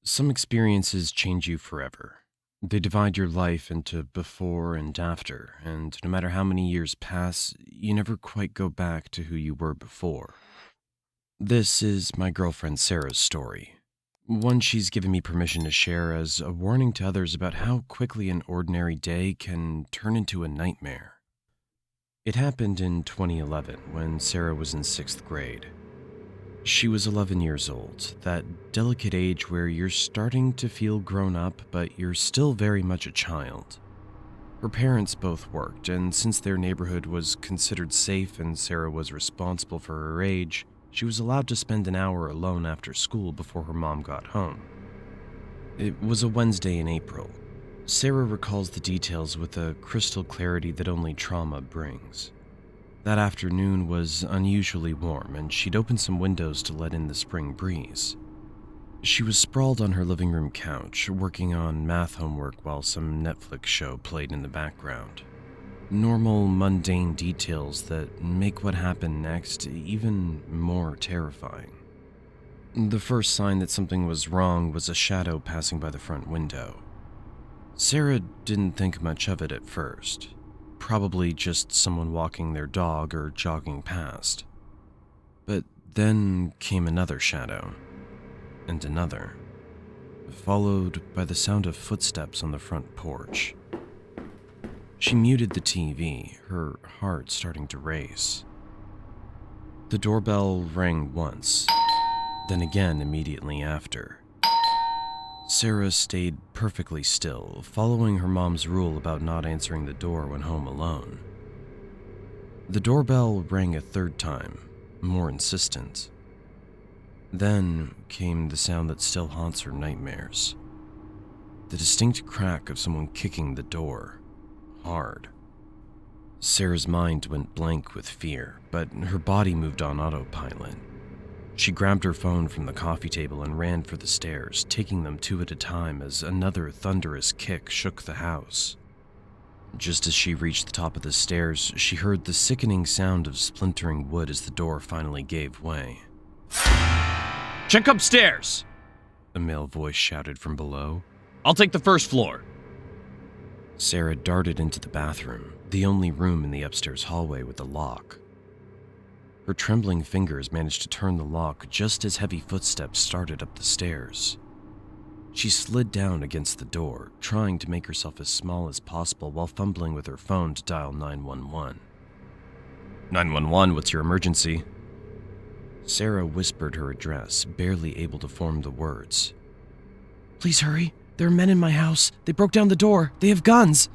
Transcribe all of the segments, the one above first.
Some experiences change you forever. They divide your life into before and after, and no matter how many years pass, you never quite go back to who you were before. This is my girlfriend Sarah's story. One she's given me permission to share as a warning to others about how quickly an ordinary day can turn into a nightmare. It happened in 2011 when Sarah was in 6th grade. She was 11 years old, that delicate age where you're starting to feel grown up, but you're still very much a child. Her parents both worked, and since their neighborhood was considered safe and Sarah was responsible for her age, she was allowed to spend an hour alone after school before her mom got home. It was a Wednesday in April. Sarah recalls the details with a crystal clarity that only trauma brings. That afternoon was unusually warm, and she'd opened some windows to let in the spring breeze. She was sprawled on her living room couch, working on math homework while some Netflix show played in the background. Normal, mundane details that make what happened next even more terrifying. The first sign that something was wrong was a shadow passing by the front window. Sarah didn't think much of it at first. Probably just someone walking their dog or jogging past. But then came another shadow, and another, followed by the sound of footsteps on the front porch. She muted the TV, her heart starting to race. The doorbell rang once, then again immediately after. Sarah stayed perfectly still, following her mom's rule about not answering the door when home alone. The doorbell rang a third time, more insistent. Then came the sound that still haunts her nightmares. The distinct crack of someone kicking the door, hard. Sarah's mind went blank with fear, but her body moved on autopilot. She grabbed her phone from the coffee table and ran for the stairs, taking them two at a time as another thunderous kick shook the house. Just as she reached the top of the stairs, she heard the sickening sound of splintering wood as the door finally gave way. "Check upstairs!" A male voice shouted from below. "I'll take the first floor." Sarah darted into the bathroom, the only room in the upstairs hallway with a lock. Her trembling fingers managed to turn the lock just as heavy footsteps started up the stairs. She slid down against the door, trying to make herself as small as possible while fumbling with her phone to dial 911. 911, what's your emergency? Sarah whispered her address, barely able to form the words. "Please hurry. There are men in my house. They broke down the door. They have guns."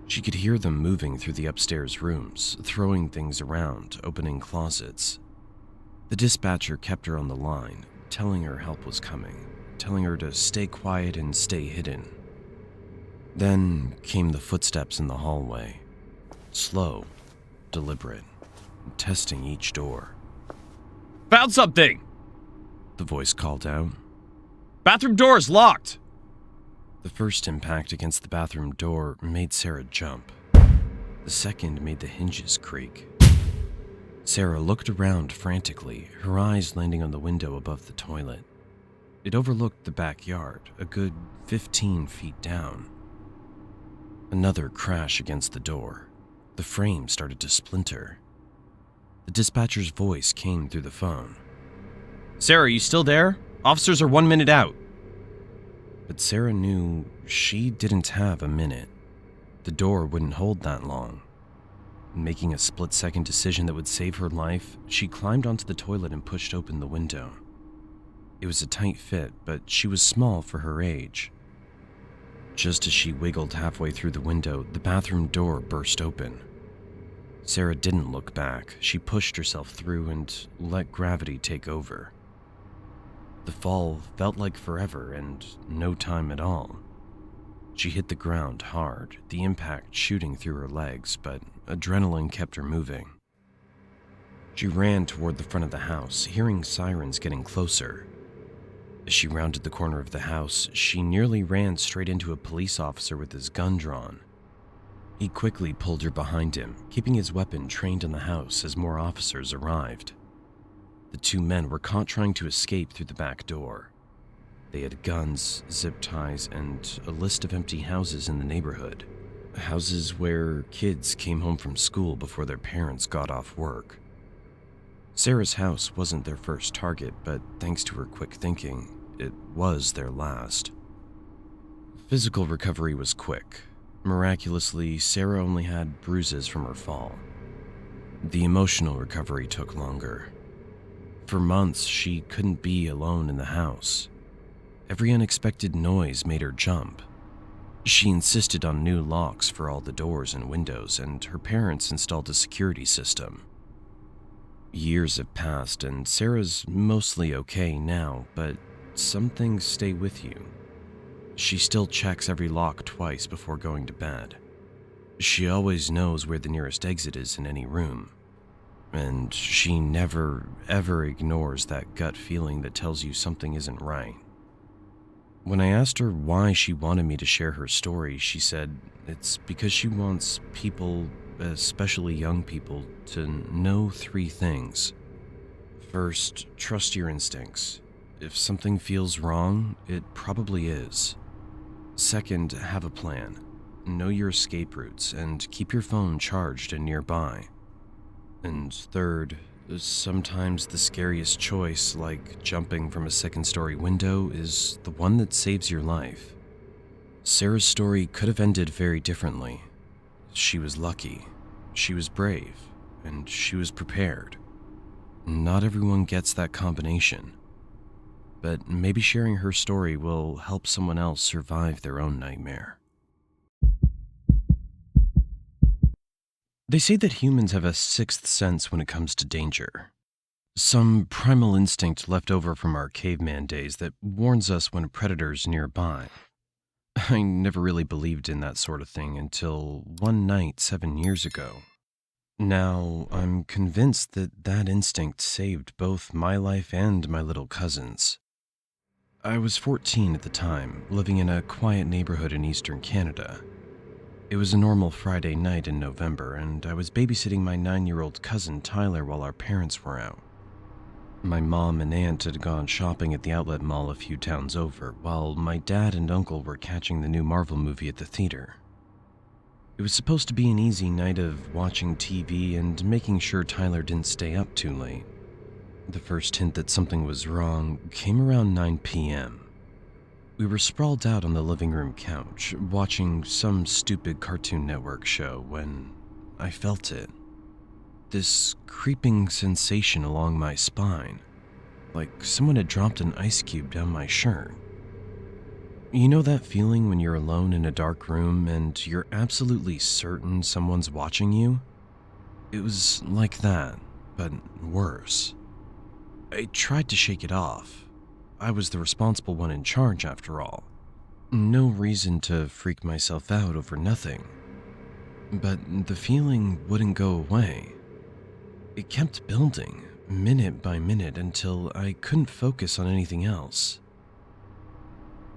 She could hear them moving through the upstairs rooms, throwing things around, opening closets. The dispatcher kept her on the line, telling her help was coming, telling her to stay quiet and stay hidden. Then came the footsteps in the hallway. Slow, deliberate, testing each door. "Found something!" The voice called out. "Bathroom door's locked!" The first impact against the bathroom door made Sarah jump. The second made the hinges creak. Sarah looked around frantically, her eyes landing on the window above the toilet. It overlooked the backyard, a good 15 feet down. Another crash against the door. The frame started to splinter. The dispatcher's voice came through the phone. "Sarah, are you still there? Officers are 1 minute out." But Sarah knew she didn't have a minute. The door wouldn't hold that long. Making a split-second decision that would save her life, she climbed onto the toilet and pushed open the window. It was a tight fit, but she was small for her age. Just as she wiggled halfway through the window, the bathroom door burst open. Sarah didn't look back. She pushed herself through and let gravity take over. The fall felt like forever and no time at all. She hit the ground hard, the impact shooting through her legs, but adrenaline kept her moving. She ran toward the front of the house, hearing sirens getting closer. As she rounded the corner of the house, she nearly ran straight into a police officer with his gun drawn. He quickly pulled her behind him, keeping his weapon trained on the house as more officers arrived. The two men were caught trying to escape through the back door. They had guns, zip ties, and a list of empty houses in the neighborhood. Houses where kids came home from school before their parents got off work. Sarah's house wasn't their first target, but thanks to her quick thinking, it was their last. Physical recovery was quick. Miraculously, Sarah only had bruises from her fall. The emotional recovery took longer. For months, she couldn't be alone in the house. Every unexpected noise made her jump. She insisted on new locks for all the doors and windows, and her parents installed a security system. Years have passed, and Sarah's mostly okay now, but some things stay with you. She still checks every lock twice before going to bed. She always knows where the nearest exit is in any room. And she never, ever ignores that gut feeling that tells you something isn't right. When I asked her why she wanted me to share her story, she said it's because she wants people, especially young people, to know 3 things. First, trust your instincts. If something feels wrong, it probably is. Second, have a plan. Know your escape routes and keep your phone charged and nearby. And third, sometimes the scariest choice, like jumping from a second-story window, is the one that saves your life. Sarah's story could have ended very differently. She was lucky, she was brave, and she was prepared. Not everyone gets that combination. But maybe sharing her story will help someone else survive their own nightmare. They say that humans have a 6th sense when it comes to danger. Some primal instinct left over from our caveman days that warns us when a predator's nearby. I never really believed in that sort of thing until one night 7 years ago. Now, I'm convinced that that instinct saved both my life and my little cousin's. I was 14 at the time, living in a quiet neighborhood in eastern Canada. It was a normal Friday night in November, and I was babysitting my 9-year-old cousin Tyler while our parents were out. My mom and aunt had gone shopping at the outlet mall a few towns over, while my dad and uncle were catching the new Marvel movie at the theater. It was supposed to be an easy night of watching TV and making sure Tyler didn't stay up too late. The first hint that something was wrong came around 9 p.m. We were sprawled out on the living room couch, watching some stupid Cartoon Network show when I felt it. This creeping sensation along my spine, like someone had dropped an ice cube down my shirt. You know that feeling when you're alone in a dark room and you're absolutely certain someone's watching you? It was like that, but worse. I tried to shake it off. I was the responsible one in charge, after all. No reason to freak myself out over nothing. But the feeling wouldn't go away. It kept building, minute by minute, until I couldn't focus on anything else.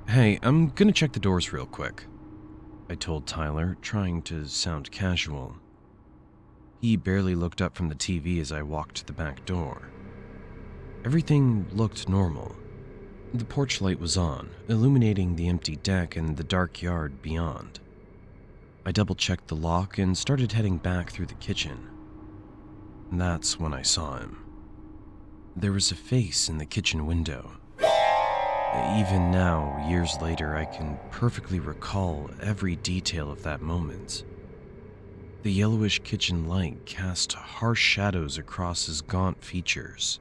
"Hey, I'm gonna check the doors real quick," I told Tyler, trying to sound casual. He barely looked up from the TV as I walked to the back door. Everything looked normal. The porch light was on, illuminating the empty deck and the dark yard beyond. I double-checked the lock and started heading back through the kitchen. That's when I saw him. There was a face in the kitchen window. Even now, years later, I can perfectly recall every detail of that moment. The yellowish kitchen light cast harsh shadows across his gaunt features.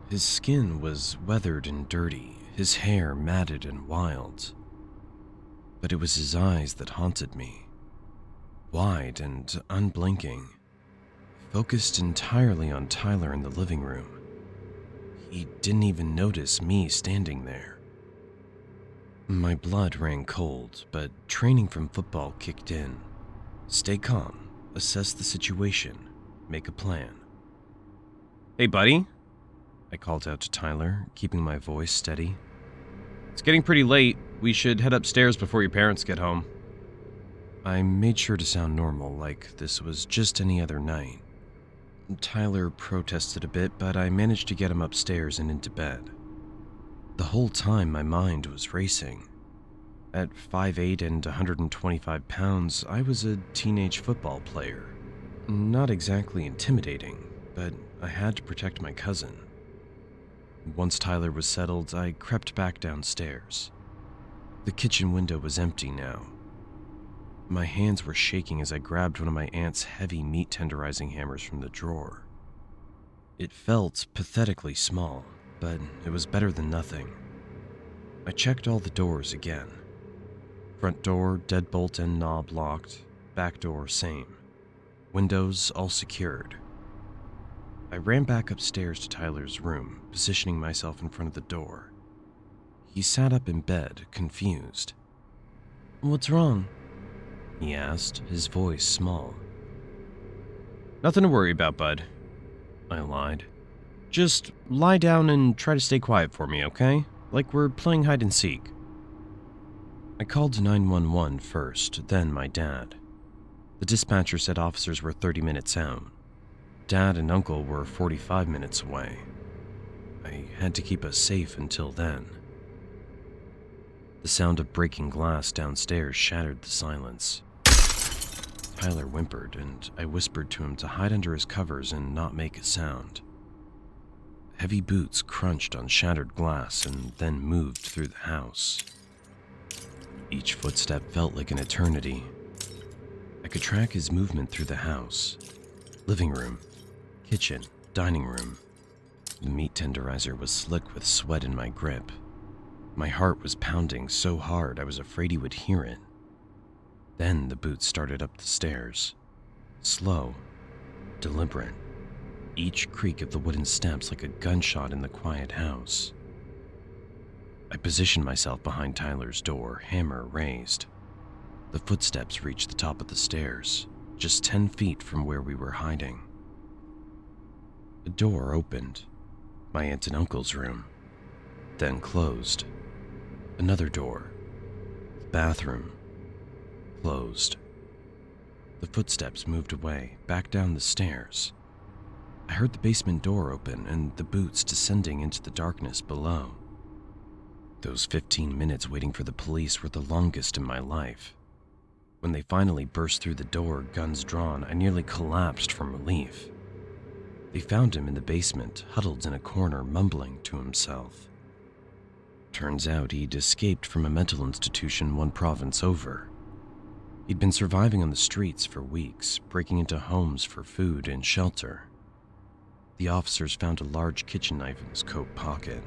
His skin was weathered and dirty, his hair matted and wild. But it was his eyes that haunted me. Wide and unblinking, focused entirely on Tyler in the living room. He didn't even notice me standing there. My blood ran cold, but training from football kicked in. Stay calm, assess the situation, make a plan. Hey, buddy. I called out to Tyler, keeping my voice steady. It's getting pretty late. We should head upstairs before your parents get home. I made sure to sound normal, like this was just any other night. Tyler protested a bit, but I managed to get him upstairs and into bed. The whole time my mind was racing. At 5'8" and 125 pounds, I was a teenage football player. Not exactly intimidating, but I had to protect my cousin. Once Tyler was settled, I crept back downstairs. The kitchen window was empty now. My hands were shaking as I grabbed one of my aunt's heavy meat tenderizing hammers from the drawer. It felt pathetically small, but it was better than nothing. I checked all the doors again. Front door, deadbolt and knob locked. Back door, same. Windows all secured. I ran back upstairs to Tyler's room, positioning myself in front of the door. He sat up in bed, confused. "What's wrong?" he asked, his voice small. Nothing to worry about, bud. I lied. Just lie down and try to stay quiet for me, okay? Like we're playing hide and seek. I called 911 first, then my dad. The dispatcher said officers were 30 minutes out. Dad and Uncle were 45 minutes away. I had to keep us safe until then. The sound of breaking glass downstairs shattered the silence. Tyler whimpered, and I whispered to him to hide under his covers and not make a sound. Heavy boots crunched on shattered glass and then moved through the house. Each footstep felt like an eternity. I could track his movement through the house. Living room, kitchen, dining room. The meat tenderizer was slick with sweat in my grip. My heart was pounding so hard I was afraid he would hear it. Then the boots started up the stairs. Slow, deliberate. Each creak of the wooden steps like a gunshot in the quiet house. I positioned myself behind Tyler's door, hammer raised. The footsteps reached the top of the stairs, just 10 feet from where we were hiding. A door opened, my aunt and uncle's room, then closed. Another door, the bathroom, closed. The footsteps moved away, back down the stairs. I heard the basement door open and the boots descending into the darkness below. Those 15 minutes waiting for the police were the longest in my life. When they finally burst through the door, guns drawn, I nearly collapsed from relief. They found him in the basement, huddled in a corner, mumbling to himself. Turns out he'd escaped from a mental institution one province over. He'd been surviving on the streets for weeks, breaking into homes for food and shelter. The officers found a large kitchen knife in his coat pocket.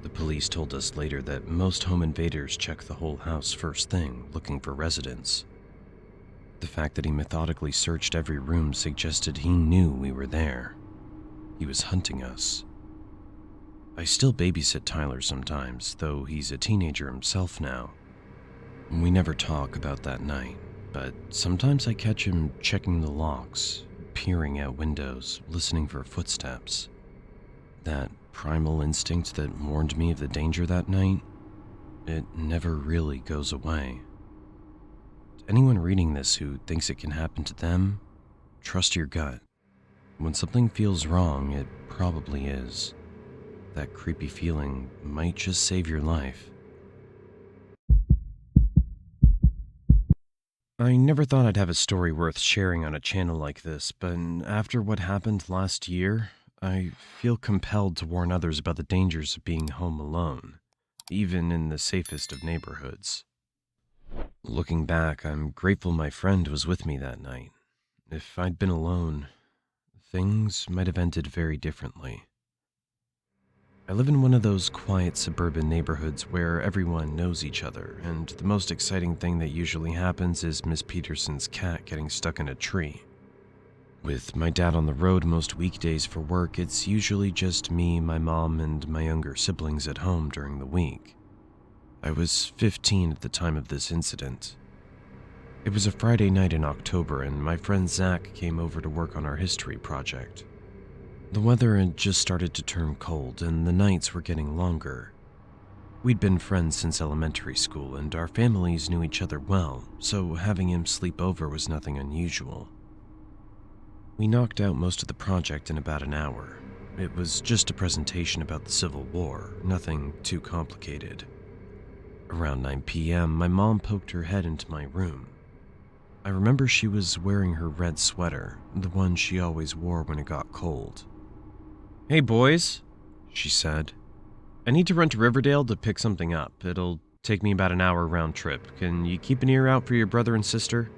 The police told us later that most home invaders check the whole house first thing, looking for residents. The fact that he methodically searched every room suggested he knew we were there. He was hunting us. I still babysit Tyler sometimes, though he's a teenager himself now. We never talk about that night, but sometimes I catch him checking the locks, peering out windows, listening for footsteps. That primal instinct that warned me of the danger that night, it never really goes away. To anyone reading this who thinks it can happen to them, trust your gut. When something feels wrong, it probably is. That creepy feeling might just save your life. I never thought I'd have a story worth sharing on a channel like this, but after what happened last year, I feel compelled to warn others about the dangers of being home alone, even in the safest of neighborhoods. Looking back, I'm grateful my friend was with me that night. If I'd been alone, things might have ended very differently. I live in one of those quiet suburban neighborhoods where everyone knows each other, and the most exciting thing that usually happens is Miss Peterson's cat getting stuck in a tree. With my dad on the road most weekdays for work, it's usually just me, my mom, and my younger siblings at home during the week. I was 15 at the time of this incident. It was a Friday night in October, and my friend Zach came over to work on our history project. The weather had just started to turn cold, and the nights were getting longer. We'd been friends since elementary school, and our families knew each other well, so having him sleep over was nothing unusual. We knocked out most of the project in about an hour. It was just a presentation about the Civil War, nothing too complicated. Around 9 p.m., my mom poked her head into my room. I remember she was wearing her red sweater, the one she always wore when it got cold. "Hey boys," she said. "I need to run to Riverdale to pick something up. It'll take me about an hour round trip. Can you keep an ear out for your brother and sister?"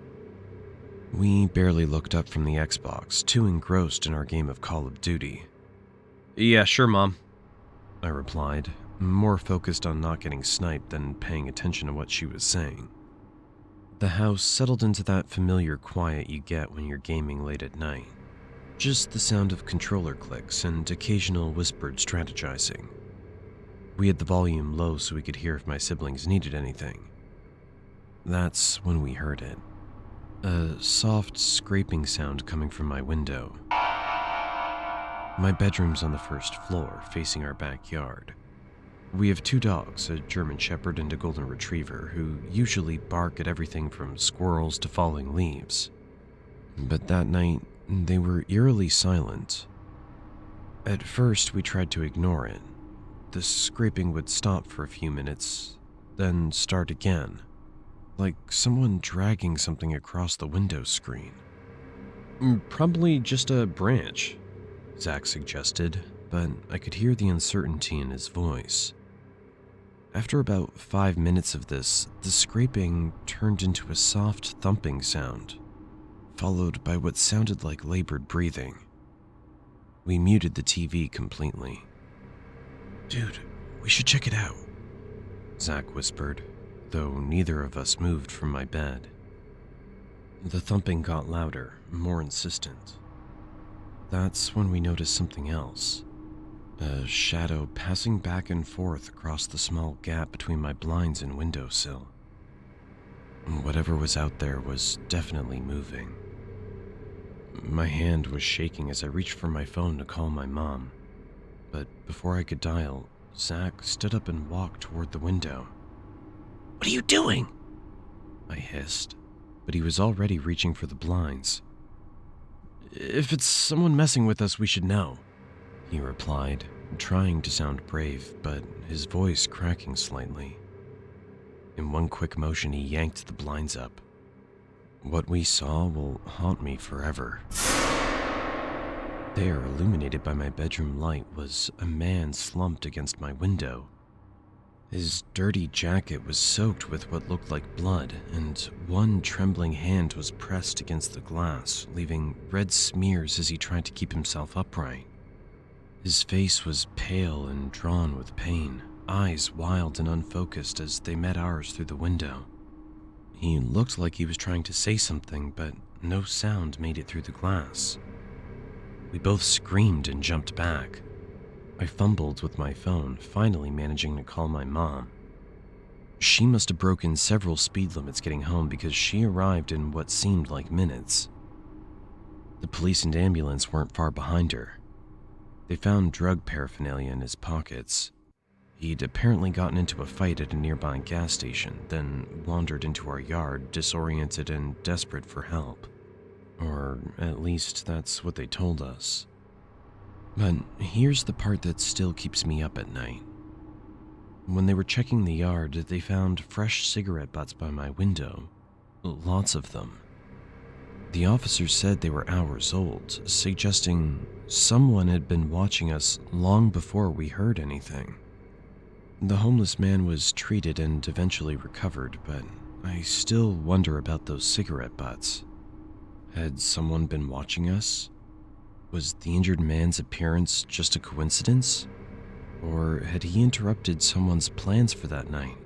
We barely looked up from the Xbox, too engrossed in our game of Call of Duty. "Yeah, sure, Mom," I replied, more focused on not getting sniped than paying attention to what she was saying. The house settled into that familiar quiet you get when you're gaming late at night. Just the sound of controller clicks and occasional whispered strategizing. We had the volume low so we could hear if my siblings needed anything. That's when we heard it. A soft scraping sound coming from my window. My bedroom's on the first floor, facing our backyard. We have 2 dogs, a German Shepherd and a Golden Retriever, who usually bark at everything from squirrels to falling leaves. But that night, they were eerily silent. At first, we tried to ignore it. The scraping would stop for a few minutes, then start again, like someone dragging something across the window screen. "Probably just a branch," Zach suggested, but I could hear the uncertainty in his voice. After about 5 minutes of this, the scraping turned into a soft thumping sound, followed by what sounded like labored breathing. We muted the TV completely. "Dude, we should check it out," Zach whispered, though neither of us moved from my bed. The thumping got louder, more insistent. That's when we noticed something else. A shadow passing back and forth across the small gap between my blinds and windowsill. Whatever was out there was definitely moving. My hand was shaking as I reached for my phone to call my mom. But before I could dial, Zach stood up and walked toward the window. "What are you doing?" I hissed, but he was already reaching for the blinds. "If it's someone messing with us, we should know," he replied, trying to sound brave, but his voice cracking slightly. In one quick motion, he yanked the blinds up. What we saw will haunt me forever. There, illuminated by my bedroom light, was a man slumped against my window. His dirty jacket was soaked with what looked like blood, and one trembling hand was pressed against the glass, leaving red smears as he tried to keep himself upright. His face was pale and drawn with pain, eyes wild and unfocused as they met ours through the window. He looked like he was trying to say something, but no sound made it through the glass. We both screamed and jumped back. I fumbled with my phone, finally managing to call my mom. She must have broken several speed limits getting home because she arrived in what seemed like minutes. The police and ambulance weren't far behind her. They found drug paraphernalia in his pockets. He'd apparently gotten into a fight at a nearby gas station, then wandered into our yard, disoriented and desperate for help. Or at least that's what they told us. But here's the part that still keeps me up at night. When they were checking the yard, they found fresh cigarette butts by my window. Lots of them. The officers said they were hours old, suggesting someone had been watching us long before we heard anything. The homeless man was treated and eventually recovered, but I still wonder about those cigarette butts. Had someone been watching us? Was the injured man's appearance just a coincidence? Or had he interrupted someone's plans for that night?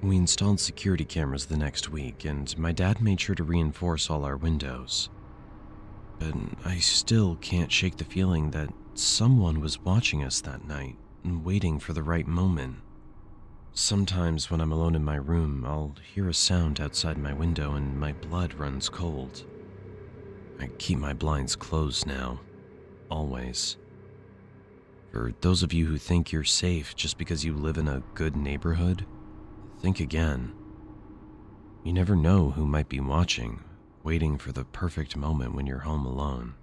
We installed security cameras the next week, and my dad made sure to reinforce all our windows. But I still can't shake the feeling that someone was watching us that night and waiting for the right moment. Sometimes when I'm alone in my room, I'll hear a sound outside my window and my blood runs cold. I keep my blinds closed now, always. For those of you who think you're safe just because you live in a good neighborhood, think again. You never know who might be watching, waiting for the perfect moment when you're home alone.